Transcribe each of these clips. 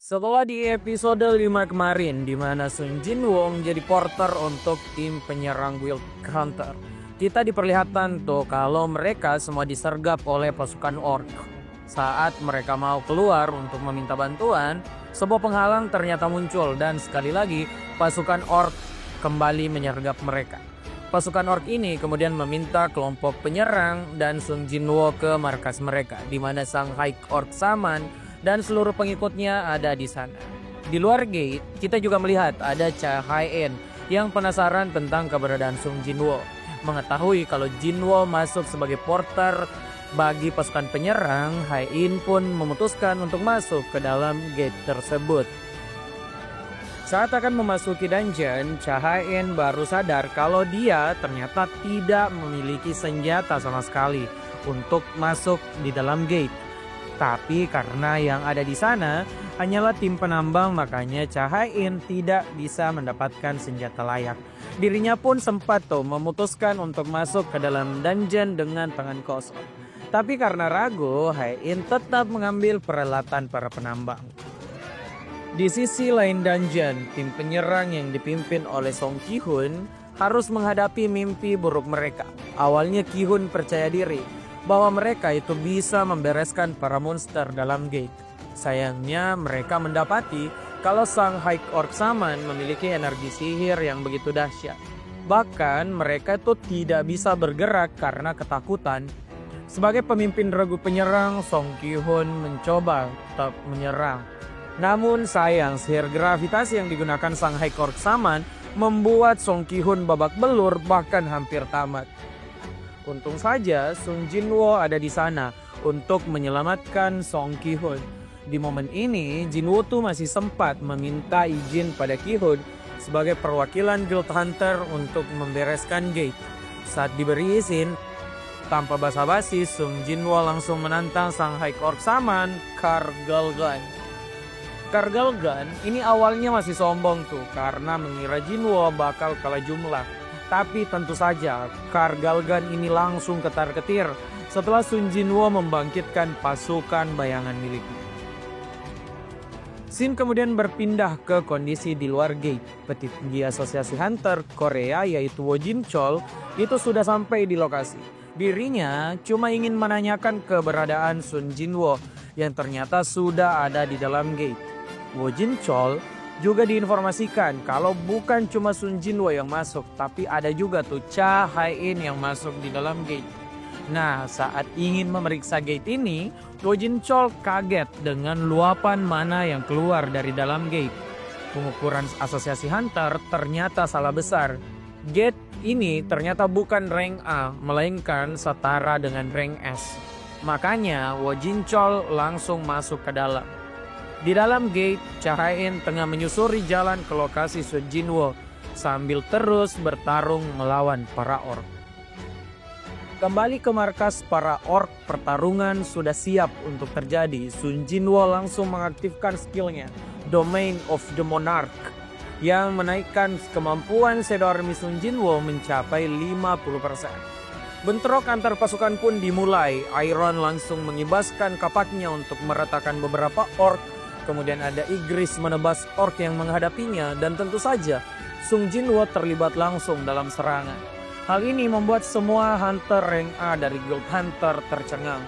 Setelah di episode 5 kemarin, di mana Sun Jinwoo menjadi porter untuk tim penyerang Wild Hunter, kita diperlihatkan tuh kalau mereka semua disergap oleh pasukan orc. Saat mereka mau keluar untuk meminta bantuan, sebuah penghalang ternyata muncul dan sekali lagi pasukan orc kembali menyergap mereka. Pasukan orc ini kemudian meminta kelompok penyerang dan Sun Jinwoo ke markas mereka, di mana sang High Orc Saman dan seluruh pengikutnya ada di sana. Di luar gate, kita juga melihat ada Cha Hae-in yang penasaran tentang keberadaan Sung Jinwoo. Mengetahui kalau Jinwoo masuk sebagai porter bagi pasukan penyerang, Hae-in pun memutuskan untuk masuk ke dalam gate tersebut. Saat akan memasuki dungeon, Cha Hae-in baru sadar kalau dia ternyata tidak memiliki senjata sama sekali untuk masuk di dalam gate. Tapi karena yang ada di sana hanyalah tim penambang, makanya Cha Hae-in tidak bisa mendapatkan senjata layak. Dirinya pun sempat memutuskan untuk masuk ke dalam dungeon dengan tangan kosong. Tapi karena ragu, Hae-in tetap mengambil peralatan para penambang. Di sisi lain dungeon, tim penyerang yang dipimpin oleh Song Ki-hun harus menghadapi mimpi buruk mereka. Awalnya Ki-hun percaya diri bahwa mereka itu bisa membereskan para monster dalam gate. Sayangnya mereka mendapati kalau sang High Orc Saman memiliki energi sihir yang begitu dahsyat. Bahkan mereka itu tidak bisa bergerak karena ketakutan. Sebagai pemimpin regu penyerang, Song Ki-hun mencoba tetap menyerang. Namun sayang, sihir gravitasi yang digunakan sang High Orc Saman membuat Song Ki-hun babak belur bahkan hampir tamat. Untung saja Sung Jinwoo ada di sana untuk menyelamatkan Song Ki-hun. Di momen ini, Jinwoo tuh masih sempat meminta izin pada Ki-hun sebagai perwakilan Guild Hunter untuk membereskan gate. Saat diberi izin, tanpa basa-basi, Sung Jinwoo langsung menantang sang High Orc Saman, Kargalgan. Kargalgan ini awalnya masih sombong tuh karena mengira Jinwoo bakal kalah jumlah. Tapi tentu saja Kargalgan ini langsung ketar-ketir setelah Sun Jinwoo membangkitkan pasukan bayangan miliknya. Scene kemudian berpindah ke kondisi di luar gate. Petinggi Asosiasi Hunter Korea yaitu Wo Jin Chol itu sudah sampai di lokasi. Dirinya cuma ingin menanyakan keberadaan Sun Jinwoo yang ternyata sudah ada di dalam gate. Wo Jin Chol juga diinformasikan kalau bukan cuma Sun Jinwoo yang masuk, tapi ada juga tuh Cha Hae-in yang masuk di dalam gate. Nah, saat ingin memeriksa gate ini, Wo Jin Chol kaget dengan luapan mana yang keluar dari dalam gate. Pengukuran Asosiasi Hunter ternyata salah besar. Gate ini ternyata bukan rank A, melainkan setara dengan rank S. Makanya Wo Jin Chol langsung masuk ke dalam. Di dalam gate, Cha Hae-in tengah menyusuri jalan ke lokasi Sun Jinwoo sambil terus bertarung melawan para orc. Kembali ke markas para orc, pertarungan sudah siap untuk terjadi. Sun Jinwoo langsung mengaktifkan skillnya, Domain of the Monarch, yang menaikkan kemampuan Shadow Army Sun Jinwoo mencapai 50%. Bentrok antar pasukan pun dimulai. Iron langsung mengibaskan kapaknya untuk meratakan beberapa orc. Kemudian ada Igris menebas orc yang menghadapinya dan tentu saja Sung Jinwoo terlibat langsung dalam serangan. Hal ini membuat semua hunter rank A dari Guild Hunter tercengang.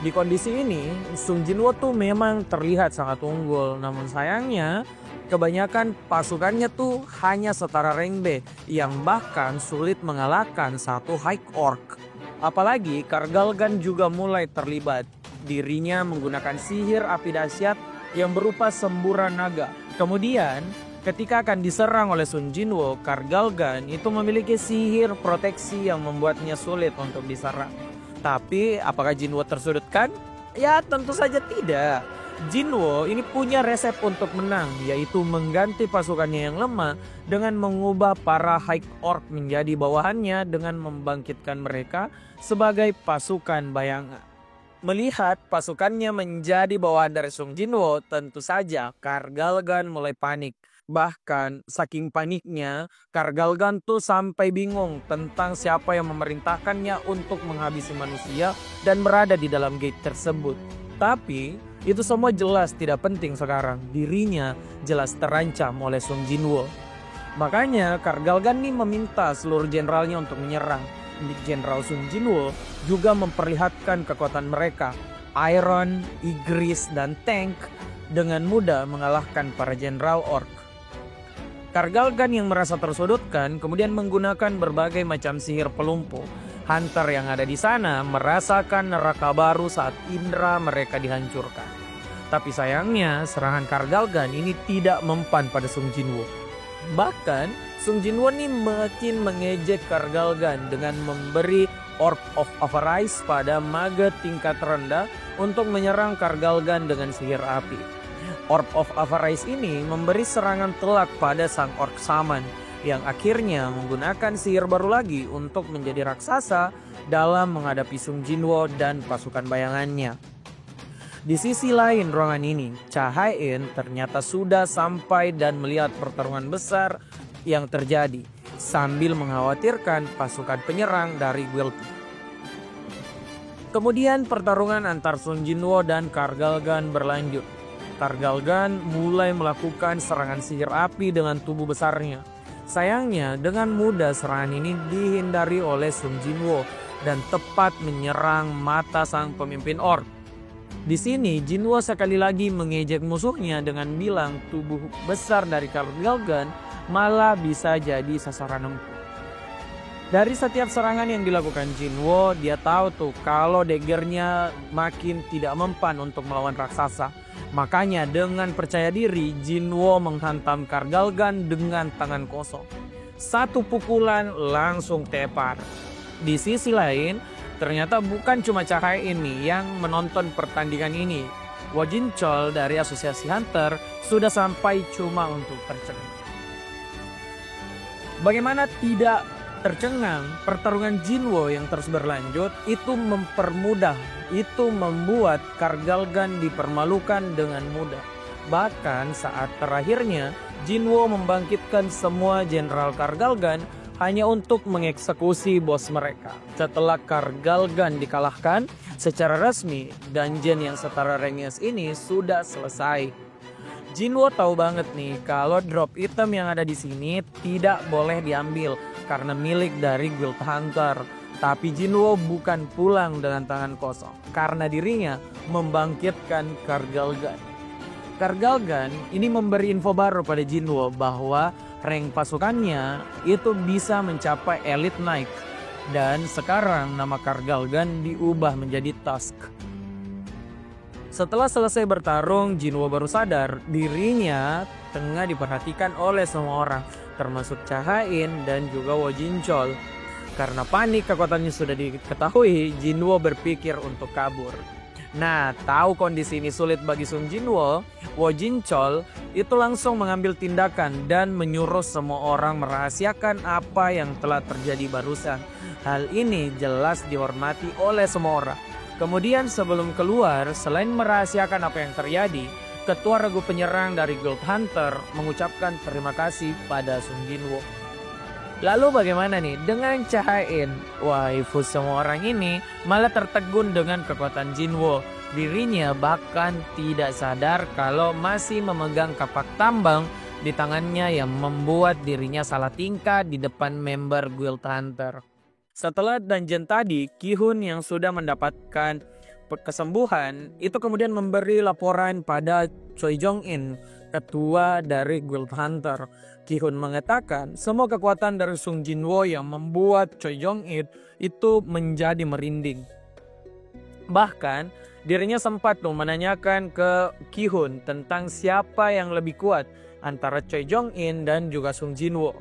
Di kondisi ini, Sung Jinwoo tuh memang terlihat sangat unggul, namun sayangnya kebanyakan pasukannya tuh hanya setara rank B yang bahkan sulit mengalahkan satu High Orc. Apalagi Kargalgan juga mulai terlibat. Dirinya menggunakan sihir api dahsyat yang berupa semburan naga. Kemudian, ketika akan diserang oleh Sun Jinwoo, Kargalgan itu memiliki sihir proteksi yang membuatnya sulit untuk diserang. Tapi, apakah Jinwoo tersudutkan? Ya, tentu saja tidak. Jinwoo ini punya resep untuk menang, yaitu mengganti pasukannya yang lemah dengan mengubah para High Orc menjadi bawahannya dengan membangkitkan mereka sebagai pasukan bayangan. Melihat pasukannya menjadi bawahan dari Sung Jinwoo, tentu saja Kargalgan mulai panik. Bahkan saking paniknya, Kargalgan tuh sampai bingung tentang siapa yang memerintahkannya untuk menghabisi manusia dan berada di dalam gate tersebut. Tapi Itu semua jelas tidak penting sekarang. Dirinya jelas terancam oleh Sung Jinwoo. Makanya Kargalgan nih meminta seluruh jenderalnya untuk menyerang. Jenderal Sung Jinwoo juga memperlihatkan kekuatan mereka. Iron, Igris, dan Tank dengan mudah mengalahkan para jenderal Orc. Kargalgan yang merasa tersudutkan kemudian menggunakan berbagai macam sihir pelumpuh. Hunter yang ada di sana merasakan neraka baru saat indera mereka dihancurkan. Tapi sayangnya serangan Kargalgan ini tidak mempan pada Sung Jinwoo. Bahkan Sung Jinwoo ini makin mengejek Kargalgan dengan memberi Orb of Avarice pada maga tingkat rendah untuk menyerang Kargalgan dengan sihir api. Orb of Avarice ini memberi serangan telak pada sang Orc Shaman yang akhirnya menggunakan sihir baru lagi untuk menjadi raksasa dalam menghadapi Sung Jinwoo dan pasukan bayangannya. Di sisi lain ruangan ini, Cha Hae-in ternyata sudah sampai dan melihat pertarungan besar yang terjadi sambil mengkhawatirkan pasukan penyerang dari Guild. Kemudian pertarungan antar Sung Jinwoo dan Kargalgan berlanjut. Kargalgan mulai melakukan serangan sihir api dengan tubuh besarnya. Sayangnya dengan mudah serangan ini dihindari oleh Sung Jinwoo dan tepat menyerang mata sang pemimpin Orc. Di sini Jinwoo sekali lagi mengejek musuhnya dengan bilang tubuh besar dari Kargalgan malah bisa jadi sasaran empuk. Dari setiap serangan yang dilakukan Jinwoo, dia tahu tuh kalau daggernya makin tidak mempan untuk melawan raksasa. Makanya dengan percaya diri, Jinwoo menghantam Kargalgan dengan tangan kosong. Satu pukulan langsung tepar. Di sisi lain, ternyata bukan cuma Cha Hae-in yang menonton pertandingan ini. Wojin Chol dari Asosiasi Hunter sudah sampai cuma untuk tercengang. Bagaimana tidak tercengang, pertarungan Jinwoo yang terus berlanjut itu mempermudah, itu membuat Kargalgan dipermalukan dengan mudah. Bahkan saat terakhirnya Jinwoo membangkitkan semua jenderal Kargalgan hanya untuk mengeksekusi bos mereka. Setelah Kargalgan dikalahkan secara resmi, dungeon yang setara Rengges ini sudah selesai. Jinwoo tahu banget nih kalau drop item yang ada di sini tidak boleh diambil karena milik dari Guild Hunter. Tapi Jinwoo bukan pulang dengan tangan kosong karena dirinya membangkitkan Kargalgan. Kargalgan ini memberi info baru pada Jinwoo bahwa rank pasukannya itu bisa mencapai Elite Knight. Dan sekarang nama Kargalgan diubah menjadi Tusk. Setelah selesai bertarung, Jinwoo baru sadar dirinya tengah diperhatikan oleh semua orang, termasuk Cha Hae-in dan juga Wojin Chol. Karena panik kekuatannya sudah diketahui, Jinwoo berpikir untuk kabur. Nah, tahu kondisi ini sulit bagi Sung Jinwoo, Wojin Chol itu langsung mengambil tindakan dan menyuruh semua orang merahasiakan apa yang telah terjadi barusan. Hal ini jelas dihormati oleh semua orang. Kemudian sebelum keluar, selain merahasiakan apa yang terjadi, ketua regu penyerang dari Guild Hunter mengucapkan terima kasih pada Sung Jinwoo. Lalu bagaimana nih dengan Cha Hae-in? Waifu semua orang ini malah tertegun dengan kekuatan Jinwoo. Dirinya bahkan tidak sadar kalau masih memegang kapak tambang di tangannya yang membuat dirinya salah tingkah di depan member Guild Hunter. Setelah dungeon tadi, Ki-hun yang sudah mendapatkan kesembuhan itu kemudian memberi laporan pada Choi Jong-in, ketua dari Guild Hunter. Ki-hun mengatakan semua kekuatan dari Sung Jinwoo yang membuat Choi Jong-in itu menjadi merinding. Bahkan dirinya sempat menanyakan ke Ki-hun tentang siapa yang lebih kuat antara Choi Jong-in dan juga Sung Jinwoo.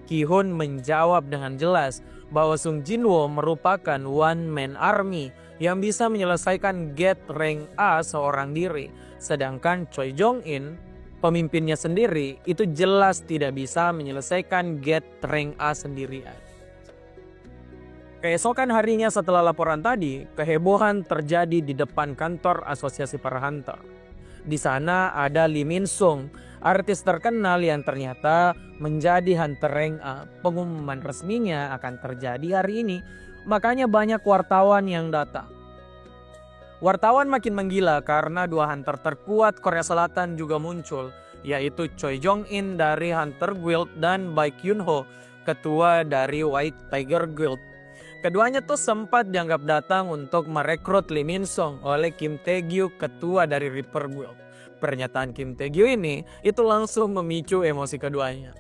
Ki-hun menjawab dengan jelas bahwa Sung Jinwoo merupakan one man army yang bisa menyelesaikan get rank A seorang diri. Sedangkan Choi Jong-in, pemimpinnya sendiri, itu jelas tidak bisa menyelesaikan get rank A sendirian. Keesokan harinya setelah laporan tadi, kehebohan terjadi di depan kantor Asosiasi Para Hunter. Di sana ada Lee Min Sung, artis terkenal yang ternyata menjadi hunter rank A. Pengumuman resminya akan terjadi hari ini, makanya banyak wartawan yang datang. Wartawan makin menggila karena dua hunter terkuat Korea Selatan juga muncul, yaitu Choi Jong-in dari Hunter Guild dan Baek Yun-ho, ketua dari White Tiger Guild. Keduanya tuh sempat dianggap datang untuk merekrut Lee Min-sung oleh Kim Tae-gyu, ketua dari Reaper Guild. Pernyataan Kim Tae-gyu ini itu langsung memicu emosi keduanya.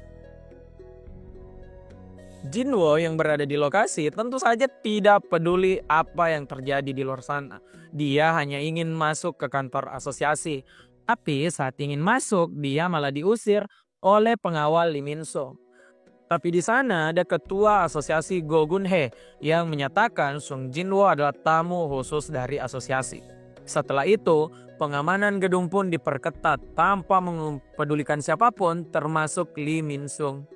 Jinwoo yang berada di lokasi tentu saja tidak peduli apa yang terjadi di luar sana. Dia hanya ingin masuk ke kantor asosiasi. Tapi saat ingin masuk, dia malah diusir oleh pengawal Lee Min-sung. Tapi di sana ada ketua asosiasi Go Gun-hye yang menyatakan Sung Jinwoo adalah tamu khusus dari asosiasi. Setelah itu, pengamanan gedung pun diperketat tanpa mempedulikan siapapun termasuk Lee Min-sung.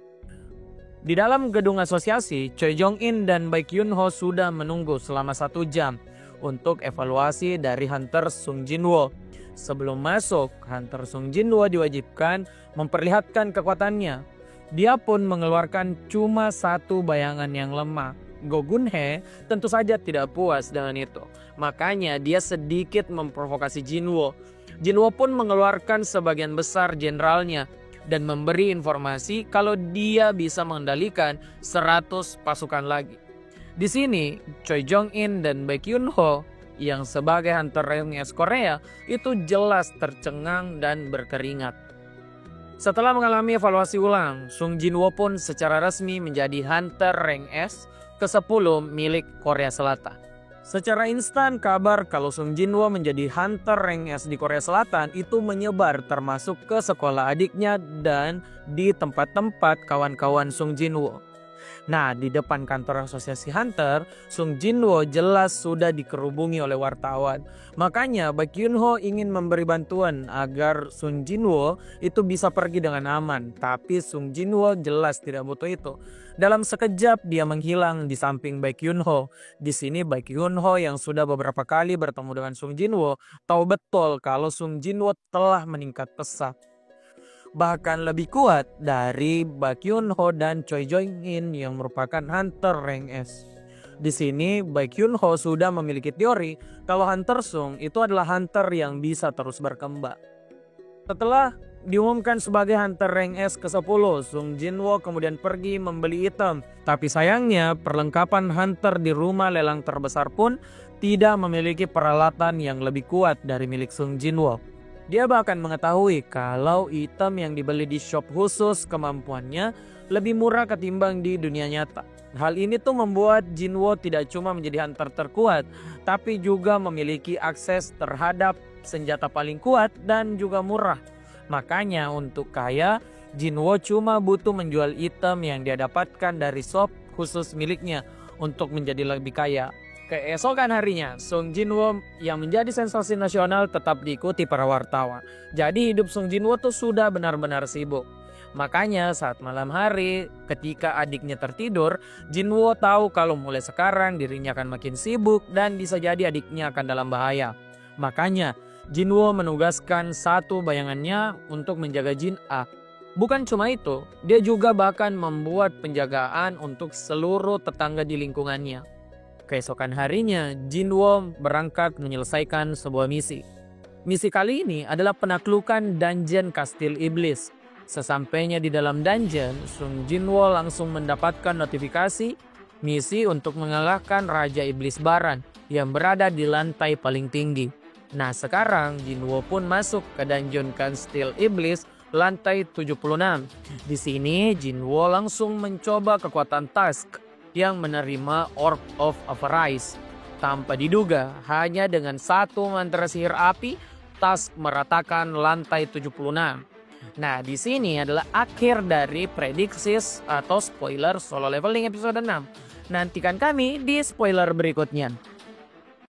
Di dalam gedung asosiasi, Choi Jong-in dan Baek Yun-ho sudah menunggu selama 1 jam untuk evaluasi dari Hunter Sung Jinwoo. Sebelum masuk, Hunter Sung Jinwoo diwajibkan memperlihatkan kekuatannya. Dia pun mengeluarkan cuma 1 bayangan yang lemah. Go Gun-hye tentu saja tidak puas dengan itu. Makanya dia sedikit memprovokasi Jinwoo. Jinwoo pun mengeluarkan sebagian besar jenderalnya dan memberi informasi kalau dia bisa mengendalikan 100 pasukan lagi. Di sini, Choi Jong-in dan Baek Yun-ho yang sebagai hunter rank S Korea itu jelas tercengang dan berkeringat. Setelah mengalami evaluasi ulang, Sung Jinwoo pun secara resmi menjadi hunter rank S ke-10 milik Korea Selatan. Secara instan kabar kalau Sung Jinwoo menjadi hunter rank S di Korea Selatan itu menyebar termasuk ke sekolah adiknya dan di tempat-tempat kawan-kawan Sung Jinwoo. Nah, di depan kantor asosiasi hunter, Sung Jinwoo jelas sudah dikerubungi oleh wartawan. Makanya Baek Yun-ho ingin memberi bantuan agar Sung Jinwoo itu bisa pergi dengan aman. Tapi Sung Jinwoo jelas tidak butuh itu. Dalam sekejap dia menghilang di samping Baek Yun-ho. Di sini Baek Yun-ho yang sudah beberapa kali bertemu dengan Sung Jinwoo tahu betul kalau Sung Jinwoo telah meningkat pesat. Bahkan lebih kuat dari Baek Yun-ho dan Choi Jong-in yang merupakan hunter rank S. Di sini Baek Yun-ho sudah memiliki teori kalau Hunter Sung itu adalah hunter yang bisa terus berkembang. Setelah diumumkan sebagai hunter rank S ke-10, Sung Jinwoo kemudian pergi membeli item. Tapi sayangnya perlengkapan hunter di rumah lelang terbesar pun tidak memiliki peralatan yang lebih kuat dari milik Sung Jinwoo. Dia bahkan mengetahui kalau item yang dibeli di shop khusus kemampuannya lebih murah ketimbang di dunia nyata. Hal ini tuh membuat Jinwoo tidak cuma menjadi hunter terkuat, tapi juga memiliki akses terhadap senjata paling kuat dan juga murah. Makanya untuk kaya, Jinwoo cuma butuh menjual item yang dia dapatkan dari shop khusus miliknya untuk menjadi lebih kaya. Keesokan harinya, Sung Jinwoo yang menjadi sensasi nasional tetap diikuti para wartawan. Jadi hidup Sung Jinwoo tuh sudah benar-benar sibuk. Makanya saat malam hari ketika adiknya tertidur, Jinwoo tahu kalau mulai sekarang dirinya akan makin sibuk dan bisa jadi adiknya akan dalam bahaya. Makanya Jinwoo menugaskan 1 bayangannya untuk menjaga Jin A. Bukan cuma itu, dia juga bahkan membuat penjagaan untuk seluruh tetangga di lingkungannya. Keesokan harinya, Jinwoo berangkat menyelesaikan sebuah misi. Misi kali ini adalah penaklukan dungeon Kastil Iblis. Sesampainya di dalam dungeon, Sung Jinwoo langsung mendapatkan notifikasi misi untuk mengalahkan Raja Iblis Baran yang berada di lantai paling tinggi. Nah sekarang Jinwoo pun masuk ke dungeon Kastil Iblis lantai 76. Di sini Jinwoo langsung mencoba kekuatan Tusk yang menerima Orb of Avarice. Tanpa diduga, hanya dengan 1 mantra sihir api, Tusk meratakan lantai 76. Nah, di sini adalah akhir dari prediksi atau spoiler solo leveling episode 6. Nantikan kami di spoiler berikutnya.